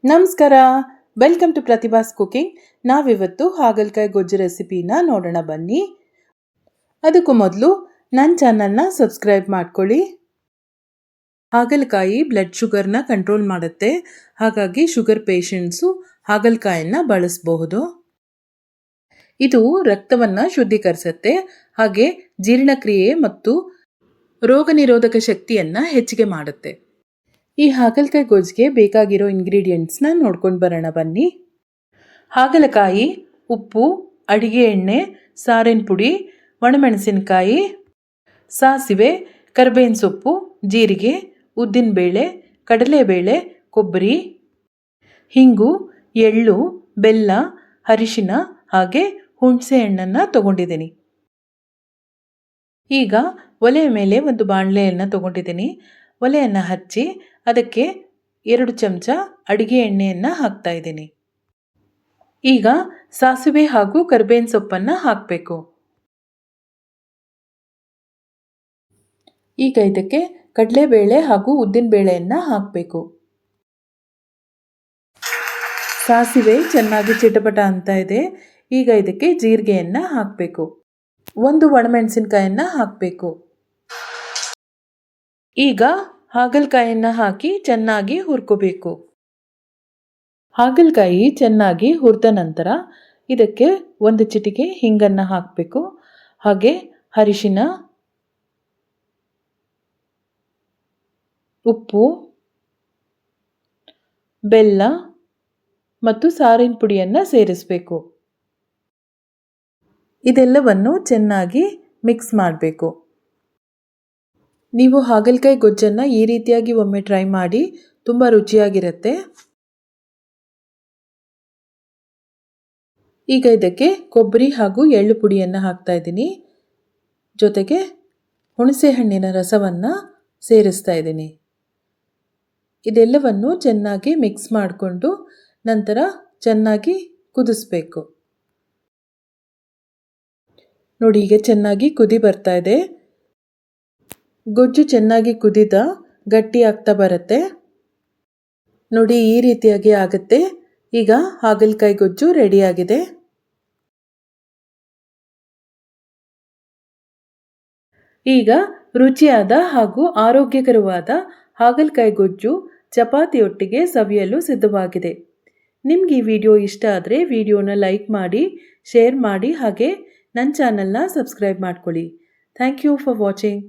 ನಮಸ್ಕಾರ, welcome to ಪ್ರತಿಭಾಸ್ cooking. ನಾವಿವತ್ತು ಹಾಗಲಕಾಯಿ ಗೊಜ್ಜು ರೆಸಿಪಿನ ನೋಡೋಣ ಬನ್ನಿ. ಅದಕ್ಕೂ ಮೊದಲು ನನ್ನ ಚಾನಲ್ನ ಸಬ್ಸ್ಕ್ರೈಬ್ ಮಾಡ್ಕೊಳ್ಳಿ. ಹಾಗಲಕಾಯಿ ಬ್ಲಡ್ ಶುಗರ್ನ ಕಂಟ್ರೋಲ್ ಮಾಡುತ್ತೆ, ಹಾಗಾಗಿ ಶುಗರ್ ಪೇಷಂಟ್ಸು ಹಾಗಲಕಾಯನ್ನು ಬಳಸಬಹುದು. ಇದು ರಕ್ತವನ್ನು ಶುದ್ಧೀಕರಿಸುತ್ತೆ, ಹಾಗೆ ಜೀರ್ಣಕ್ರಿಯೆ ಮತ್ತು ರೋಗ ನಿರೋಧಕ ಶಕ್ತಿಯನ್ನು ಹೆಚ್ಚಿಗೆ ಮಾಡುತ್ತೆ. ಈ ಹಾಗಲಕಾಯಿ ಗೊಜ್ಜಿಗೆ ಬೇಕಾಗಿರೋ ಇಂಗ್ರೀಡಿಯೆಂಟ್ಸ್ನ ನೋಡ್ಕೊಂಡು ಬರೋಣ ಬನ್ನಿ. ಹಾಗಲಕಾಯಿ, ಉಪ್ಪು, ಅಡಿಗೆ ಎಣ್ಣೆ, ಸಾರಿನ ಪುಡಿ, ಒಣಮೆಣಸಿನಕಾಯಿ, ಸಾಸಿವೆ, ಕರಿಬೇವಿನ ಸೊಪ್ಪು, ಜೀರಿಗೆ, ಉದ್ದಿನಬೇಳೆ, ಕಡಲೆಬೇಳೆ, ಕೊಬ್ಬರಿ, ಹಿಂಗು, ಎಳ್ಳು, ಬೆಲ್ಲ, ಅರಿಶಿನ ಹಾಗೆ ಹುಣಸೆ ಹಣ್ಣನ್ನು ತಗೊಂಡಿದ್ದೀನಿ. ಈಗ ಒಲೆಯ ಮೇಲೆ ಒಂದು ಬಾಣಲೆಯನ್ನು ತಗೊಂಡಿದ್ದೀನಿ. ಒಲೆಯನ್ನು ಹಚ್ಚಿ ಅದಕ್ಕೆ 2 ಚಮಚ ಅಡಿಗೆ ಎಣ್ಣೆಯನ್ನು ಹಾಕ್ತಾ ಇದ್ದೀನಿ. ಈಗ ಸಾಸಿವೆ ಹಾಗೂ ಕರಿಬೇವಿನ ಸೊಪ್ಪನ್ನು ಹಾಕಬೇಕು. ಈಗ ಇದಕ್ಕೆ ಕಡಲೆಬೇಳೆ ಹಾಗೂ ಉದ್ದಿನಬೇಳೆಯನ್ನು ಹಾಕಬೇಕು. ಸಾಸಿವೆ ಚೆನ್ನಾಗಿ ಚಿಟಪಟ ಅಂತ ಇದೆ. ಈಗ ಇದಕ್ಕೆ ಜೀರಿಗೆಯನ್ನು ಹಾಕಬೇಕು. 1 ಒಣಮೆಣಸಿನಕಾಯನ್ನು ಹಾಕಬೇಕು. ಈಗ ಹಾಗಲಕಾಯನ್ನು ಹಾಕಿ ಚೆನ್ನಾಗಿ ಹುರ್ಕೋಬೇಕು. ಹಾಗಲಕಾಯಿ ಚೆನ್ನಾಗಿ ಹುರಿದ ನಂತರ ಇದಕ್ಕೆ 1 ಚಿಟಿಕೆ ಹಿಂಗನ್ನು ಹಾಕಬೇಕು. ಹಾಗೆ ಅರಿಶಿನ, ಉಪ್ಪು, ಬೆಲ್ಲ ಮತ್ತು ಸಾರಿನ ಪುಡಿಯನ್ನು ಸೇರಿಸಬೇಕು. ಇದೆಲ್ಲವನ್ನು ಚೆನ್ನಾಗಿ ಮಿಕ್ಸ್ ಮಾಡಬೇಕು. ನೀವು ಹಾಗಲಕಾಯಿ ಗೊಜ್ಜನ್ನು ಈ ರೀತಿಯಾಗಿ ಒಮ್ಮೆ ಟ್ರೈ ಮಾಡಿ, ತುಂಬ ರುಚಿಯಾಗಿರುತ್ತೆ. ಈಗ ಇದಕ್ಕೆ ಕೊಬ್ಬರಿ ಹಾಗೂ ಎಳ್ಳು ಪುಡಿಯನ್ನು ಹಾಕ್ತಾ ಇದ್ದೀನಿ. ಜೊತೆಗೆ ಹುಣಸೆ ಹಣ್ಣಿನ ರಸವನ್ನು ಸೇರಿಸ್ತಾ ಇದ್ದೀನಿ. ಇದೆಲ್ಲವನ್ನು ಚೆನ್ನಾಗಿ ಮಿಕ್ಸ್ ಮಾಡಿಕೊಂಡು ನಂತರ ಚೆನ್ನಾಗಿ ಕುದಿಸ್ಬೇಕು. ನೋಡಿ, ಈಗ ಚೆನ್ನಾಗಿ ಕುದಿ ಬರ್ತಾ ಇದೆ. ಗೊಜ್ಜು ಚೆನ್ನಾಗಿ ಕುದಿದ ಗಟ್ಟಿ ಆಗ್ತಾ ಬರುತ್ತೆ. ನೋಡಿ, ಈ ರೀತಿಯಾಗಿ ಆಗುತ್ತೆ. ಈಗ ಹಾಗಲಕಾಯಿ ಗೊಜ್ಜು ರೆಡಿಯಾಗಿದೆ. ಈಗ ರುಚಿಯಾದ ಹಾಗೂ ಆರೋಗ್ಯಕರವಾದ ಹಾಗಲಕಾಯಿ ಗೊಜ್ಜು ಚಪಾತಿಯೊಟ್ಟಿಗೆ ಸವಿಯಲು ಸಿದ್ಧವಾಗಿದೆ. ನಿಮ್ಗೆ ಈ ವಿಡಿಯೋ ಇಷ್ಟ ಆದರೆ ವಿಡಿಯೋನ ಲೈಕ್ ಮಾಡಿ, ಶೇರ್ ಮಾಡಿ, ಹಾಗೆ ನನ್ನ ಚಾನಲ್ನ ಸಬ್ಸ್ಕ್ರೈಬ್ ಮಾಡ್ಕೊಳ್ಳಿ. Thank you for watching.